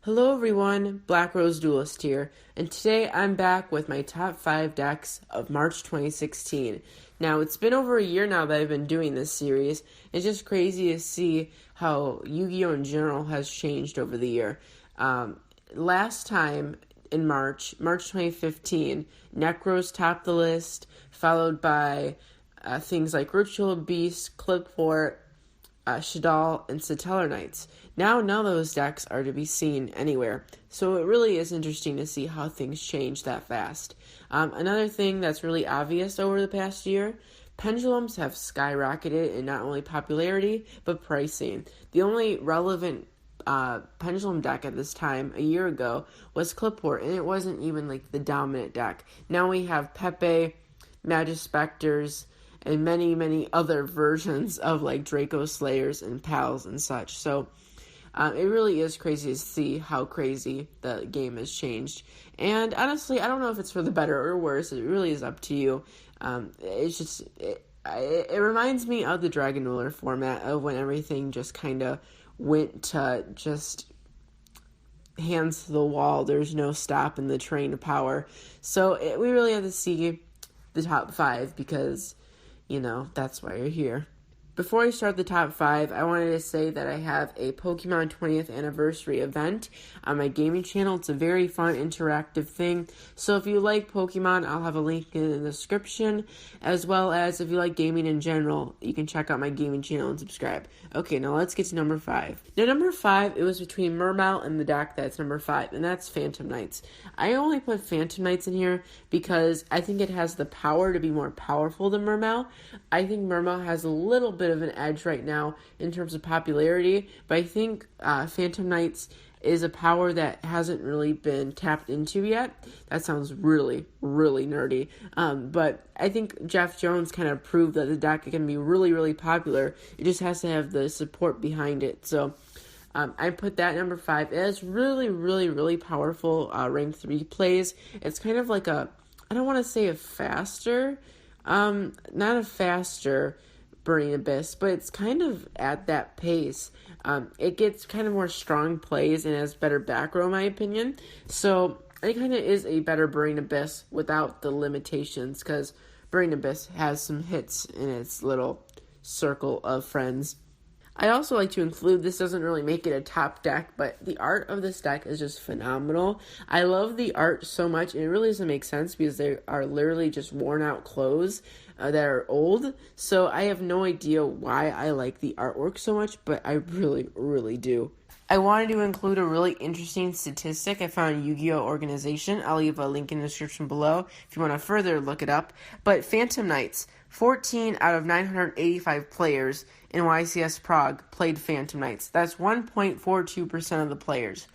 Hello everyone, Black Rose Duelist here, and today I'm back with my top 5 decks of March 2016. Now, it's been over a year now that I've been doing this series. It's just crazy to see how Yu-Gi-Oh! In general has changed over the year. Last time in March 2015, Necros topped the list, followed by things like Ritual Beast, Clipfort, Shadal, and Satellar Knights. Now none of those decks are to be seen anywhere, so it really is interesting to see how things change that fast. Another thing that's really obvious over the past year, pendulums have skyrocketed in not only popularity, but pricing. The only relevant pendulum deck at this time, a year ago, was Clipfort, and it wasn't even like the dominant deck. Now we have Pepe, Magispectors, and many, many other versions of like Draco Slayers and Pals and such. So it really is crazy to see how crazy the game has changed. And honestly, I don't know if it's for the better or worse. It really is up to you. It reminds me of the Dragon Ruler format of when everything just kind of went to just hands to the wall. There's no stopping the train of power. So we really have to see the top 5 because, that's why you're here. Before I start the top 5, I wanted to say that I have a Pokemon 20th anniversary event on my gaming channel. It's a very fun, interactive thing. So if you like Pokemon, I'll have a link in the description, as well as if you like gaming in general, you can check out my gaming channel and subscribe. Okay, now let's get to number 5. Now, number 5, it was between Mermail and the deck that's number 5, and that's Phantom Knights. I only put Phantom Knights in here because I think it has the power to be more powerful than Mermail. I think Mermail has a little bit of an edge right now in terms of popularity, but I think Phantom Knights is a power that hasn't really been tapped into yet. That sounds really, really nerdy, but I think Jeff Jones kind of proved that the deck can be really, really popular. It just has to have the support behind it. So I put that number 5. It has really, really, really powerful rank 3 plays. It's kind of like I don't want to say a faster, not a faster Burning Abyss, but it's kind of at that pace. It gets kind of more strong plays and has better back row, in my opinion. So it kind of is a better Burning Abyss without the limitations, because Burning Abyss has some hits in its little circle of friends. I also like to include, this doesn't really make it a top deck, but the art of this deck is just phenomenal. I love the art so much, and it really doesn't make sense because they are literally just worn out clothes that are old. So I have no idea why I like the artwork so much, but I really, really do. I wanted to include a really interesting statistic I found in Yu-Gi-Oh! Organization. I'll leave a link in the description below if you want to further look it up. But Phantom Knights, 14 out of 985 players in YCS Prague played Phantom Knights. That's 1.42% of the players.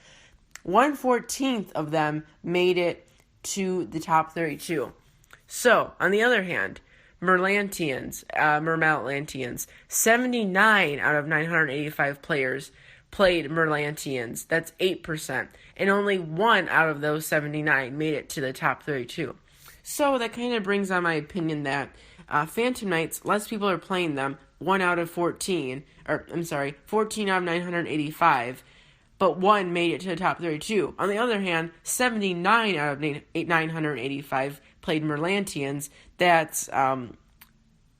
1/14 of them made it to the top 32. So, on the other hand, Mermatlantians, 79 out of 985 players played Mermatlantians. That's 8%. And only 1 out of those 79 made it to the top 32. So that kind of brings on my opinion that Phantom Knights, less people are playing them, 14 out of 985, but 1 made it to the top 32. On the other hand, 79 out of 985 played Mermatlantians. That's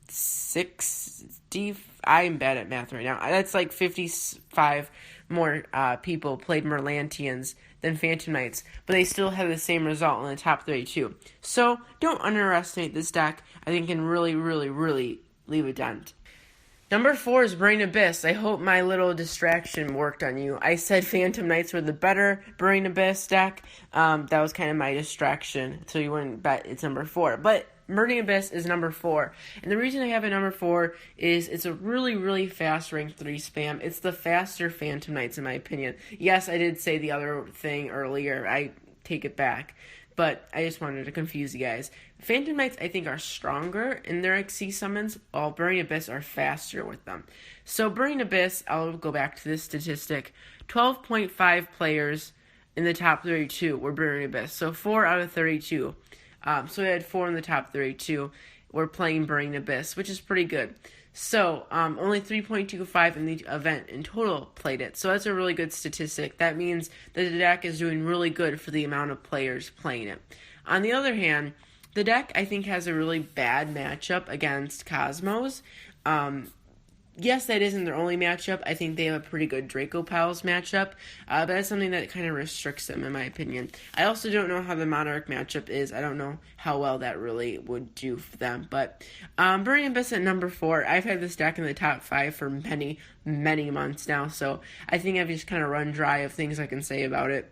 60. I'm bad at math right now. That's like 55 more people played Mermatlantians than Phantom Knights, but they still have the same result in the top 32. So don't underestimate this deck. I think it can really, really, really leave a dent. Number 4 is Burning Abyss. I hope my little distraction worked on you. I said Phantom Knights were the better Burning Abyss deck. That was kind of my distraction, so you wouldn't bet it's number 4. But Burning Abyss is number 4. And the reason I have it number 4 is it's a really, really fast rank 3 spam. It's the faster Phantom Knights, in my opinion. Yes, I did say the other thing earlier. I take it back. But I just wanted to confuse you guys. Phantom Knights, I think, are stronger in their XC summons, while Burning Abyss are faster with them. So Burning Abyss, I'll go back to this statistic, 12.5 players in the top 32 were Burning Abyss. So 4 out of 32. So we had 4 in the top 32 were playing Burning Abyss, which is pretty good. So, only 3.25 in the event in total played it. So that's a really good statistic. That means that the deck is doing really good for the amount of players playing it. On the other hand, the deck, I think, has a really bad matchup against Kozmos. Yes, that isn't their only matchup. I think they have a pretty good Draco Pals matchup, but that's something that kind of restricts them, in my opinion. I also don't know how the Monarch matchup is. I don't know how well that really would do for them. But Burning Abyss at number 4, I've had this deck in the top 5 for many, many months now, so I think I've just kind of run dry of things I can say about it.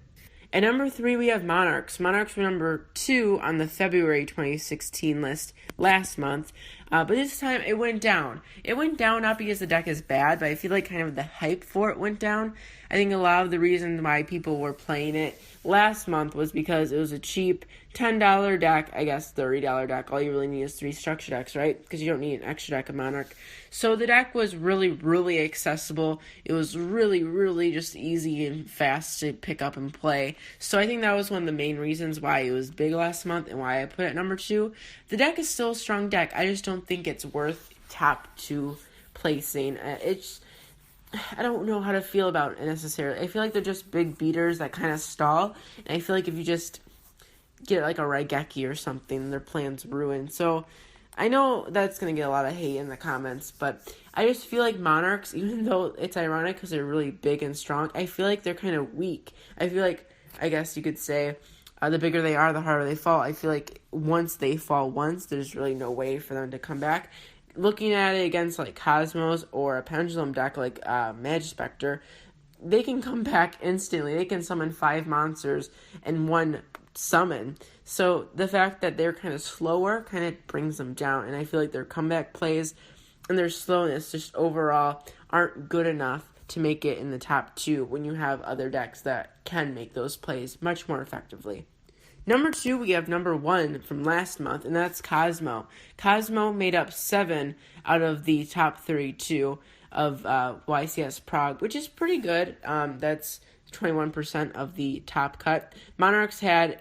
At number 3, we have Monarchs. Monarchs were number 2 on the February 2016 list last month, but this time it went down. It went down not because the deck is bad, but I feel like kind of the hype for it went down. I think a lot of the reason why people were playing it last month was because it was a cheap $10 deck, I guess $30 deck. All you really need is 3 structure decks, right? Because you don't need an extra deck of Monarch. So the deck was really, really accessible. It was really, really just easy and fast to pick up and play. So I think that was one of the main reasons why it was big last month and why I put it at number 2. The deck is still a strong deck. I just don't think it's worth top 2 placing. I don't know how to feel about it necessarily. I feel like they're just big beaters that kind of stall. And I feel like if you just get like a Raigeki or something, their plan's ruined. So I know that's going to get a lot of hate in the comments, but I just feel like Monarchs, even though it's ironic because they're really big and strong, I feel like they're kind of weak. I feel like, I guess you could say, the bigger they are, the harder they fall. I feel like once they fall once, there's really no way for them to come back. Looking at it against like Kozmos or a Pendulum deck like Magispector, they can come back instantly. They can summon 5 monsters in one summon. So the fact that they're kind of slower kind of brings them down. And I feel like their comeback plays and their slowness just overall aren't good enough to make it in the top 2 when you have other decks that can make those plays much more effectively. Number 2, we have number 1 from last month, and that's Kozmo. Kozmo made up 7 out of the top 32 of YCS Prague, which is pretty good. That's 21% of the top cut. Monarchs had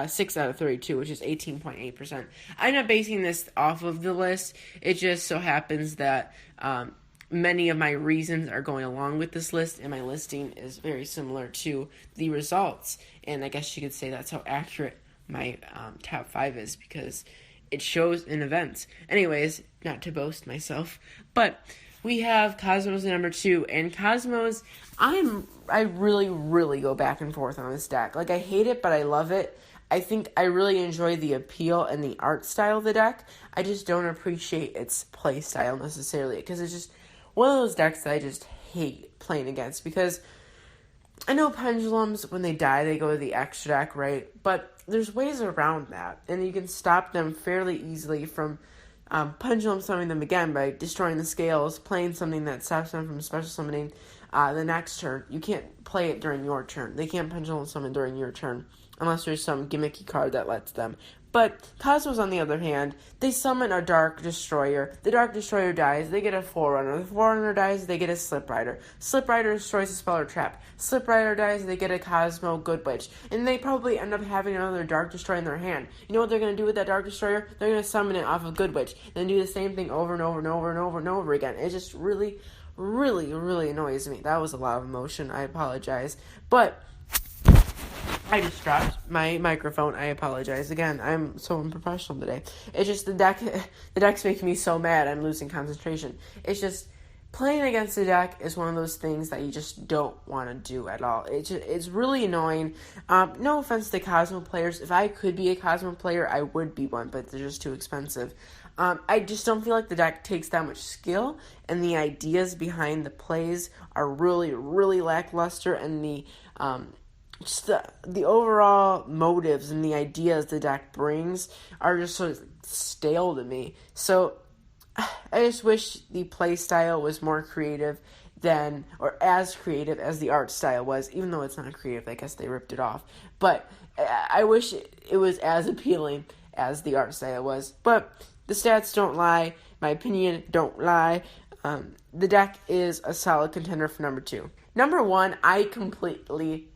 6 out of 32, which is 18.8%. I'm not basing this off of the list. It just so happens that many of my reasons are going along with this list, and my listing is very similar to the results. And I guess you could say that's how accurate my top 5 is, because it shows in events. Anyways, not to boast myself, but we have Kozmos at number 2, and Kozmos, I really, really go back and forth on this deck. Like, I hate it, but I love it. I think I really enjoy the appeal and the art style of the deck. I just don't appreciate its play style necessarily, because it's just one of those decks that I just hate playing against, because I know Pendulums, when they die, they go to the extra deck, right? But there's ways around that, and you can stop them fairly easily from Pendulum summoning them again by destroying the scales, playing something that stops them from special summoning the next turn. You can't play it during your turn. They can't Pendulum summon during your turn, unless there's some gimmicky card that lets them. But Kozmos, on the other hand, they summon a Dark Destroyer. The Dark Destroyer dies, they get a Forerunner. The Forerunner dies, they get a Slip Rider. Slip Rider destroys a spell or trap. Slip Rider dies, they get a Kozmo Good Witch. And they probably end up having another Dark Destroyer in their hand. You know what they're going to do with that Dark Destroyer? They're going to summon it off of Good Witch. Then do the same thing over and over and over and over and over again. It just really, really, really annoys me. That was a lot of emotion. I apologize. But I just dropped my microphone. I apologize again. I'm so unprofessional today. It's just the deck's making me so mad. I'm losing concentration. It's just playing against the deck is one of those things that you just don't want to do at all. It's really annoying. No offense to Kozmo players. If I could be a Kozmo player, I would be one, but they're just too expensive. I just don't feel like the deck takes that much skill, and the ideas behind the plays are really, really lackluster, and just the overall motives and the ideas the deck brings are just sort of stale to me. So I just wish the play style was more creative or as creative as the art style was, even though it's not creative. I guess they ripped it off. But I wish it was as appealing as the art style was. But the stats don't lie. My opinion don't lie. The deck is a solid contender for number 2. Number 1, I completely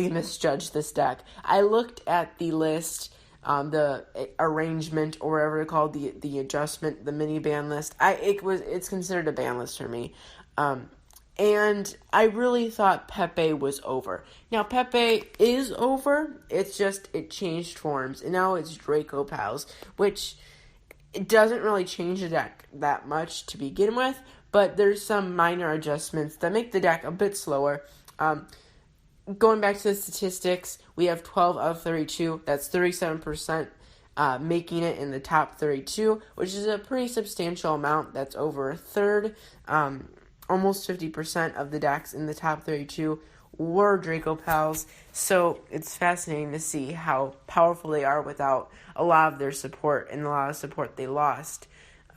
misjudged this deck. I looked at the list the arrangement, or whatever they're called, the adjustment, the mini ban list. It's considered a ban list for me. And I really thought Pepe was over. Now, Pepe is over. It's just, it changed forms. And now it's Draco Pals, which it doesn't really change the deck that much to begin with. But there's some minor adjustments that make the deck a bit slower. Going back to the statistics, we have 12 out of 32. That's 37%, making it in the top 32, which is a pretty substantial amount. That's over a third. Almost 50% of the decks in the top 32 were Draco Pals. So it's fascinating to see how powerful they are without a lot of their support, and a lot of support they lost.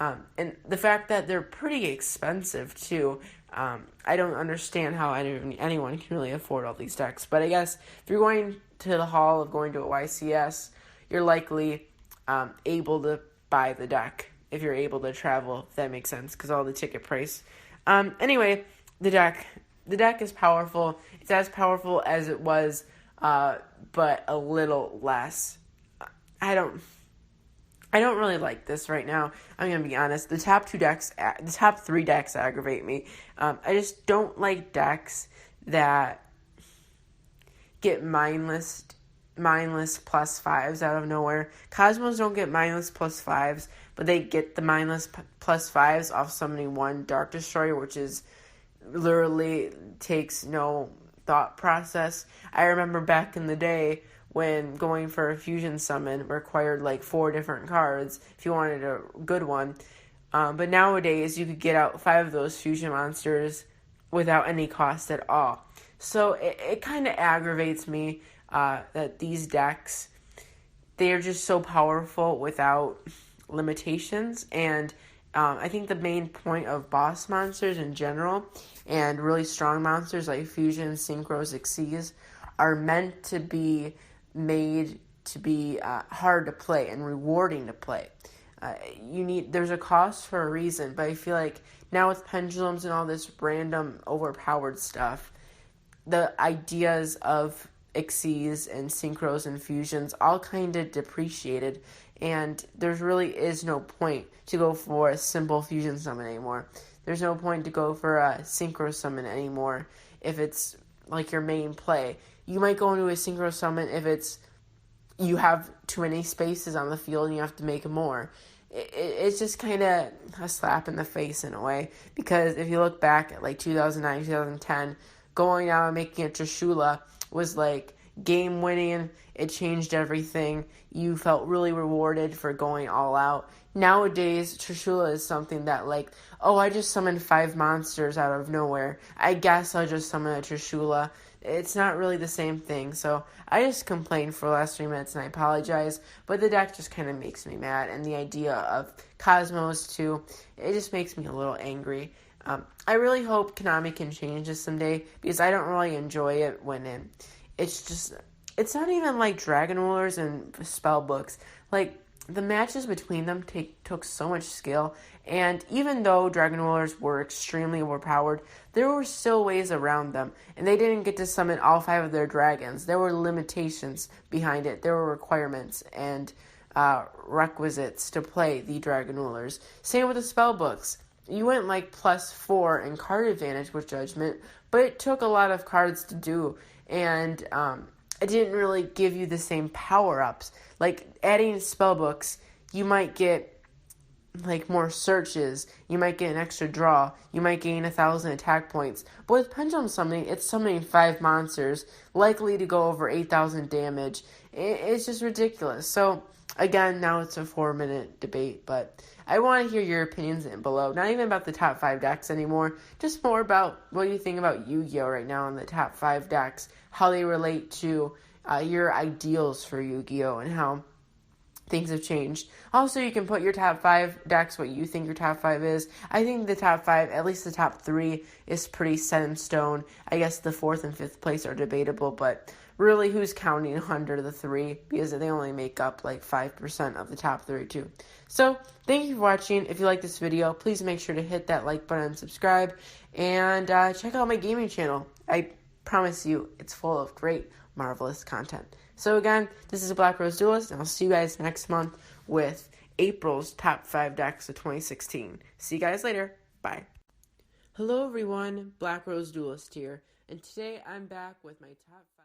And the fact that they're pretty expensive too. I don't understand how anyone can really afford all these decks. But I guess if you're going to the hall of going to a YCS, you're likely able to buy the deck if you're able to travel, if that makes sense, because all the ticket price. Anyway, the deck is powerful. It's as powerful as it was, but a little less. I don't really like this right now. I'm going to be honest. The top 3 decks aggravate me. I just don't like decks that get mindless plus 5s out of nowhere. Kozmos don't get mindless plus 5s, but they get the mindless plus 5s off summoning 1 Dark Destroyer, which is literally takes no thought process. I remember back in the day when going for a fusion summon required like 4 different cards if you wanted a good one. But nowadays you could get out 5 of those fusion monsters without any cost at all. So it kind of aggravates me that these decks, they are just so powerful without limitations. And I think the main point of boss monsters in general, and really strong monsters like fusion, synchros, Xyz, are meant to be made to be hard to play and rewarding to play. There's a cost for a reason, but I feel like now with pendulums and all this random overpowered stuff, the ideas of Xyz and synchros and fusions all kind of depreciated, and there really is no point to go for a simple fusion summon anymore. There's no point to go for a synchro summon anymore if it's like your main play. You might go into a synchro summon if you have too many spaces on the field and you have to make more. It's just kind of a slap in the face in a way, because if you look back at like 2009, 2010, going out and making a Trishula was like game winning. It changed everything. You felt really rewarded for going all out. Nowadays, Trishula is something that like, oh, I just summoned 5 monsters out of nowhere. I guess I'll just summon a Trishula. It's not really the same thing. So I just complained for the last 3 minutes and I apologize. But the deck just kind of makes me mad. And the idea of Kozmos too, it just makes me a little angry. I really hope Konami can change this someday, because I don't really enjoy it when it's not even like Dragon Rulers and spell books. Like, the matches between them took so much skill, and even though Dragon Rulers were extremely overpowered, there were still ways around them, and they didn't get to summon all 5 of their dragons. There were limitations behind it. There were requirements and requisites to play the Dragon Rulers. Same with the spell books. You went like +4 in card advantage with Judgment, but it took a lot of cards to do, and it didn't really give you the same power-ups. Like, adding spellbooks, you might get like more searches, you might get an extra draw, you might gain 1,000 attack points. But with Pendulum Summoning, it's summoning 5 monsters, likely to go over 8,000 damage. It's just ridiculous. So, again, now it's a 4-minute debate, but I want to hear your opinions below. Not even about the top 5 decks anymore, just more about what you think about Yu-Gi-Oh! Right now in the top 5 decks, how they relate to your ideals for Yu-Gi-Oh! And how things have changed. Also, you can put your top 5 decks, what you think your top 5 is. I think the top 5, at least the top 3, is pretty set in stone. I guess the 4th and 5th place are debatable, but really, who's counting under the 3? Because they only make up like 5% of the top 32. So, thank you for watching. If you like this video, please make sure to hit that like button and subscribe. And check out my gaming channel. I Promise you, it's full of great, marvelous content. So again, this is a Black Rose Duelist, and I'll see you guys next month with April's top 5 decks of 2016. See you guys later. Bye. Hello everyone, Black Rose Duelist here, and today I'm back with my top 5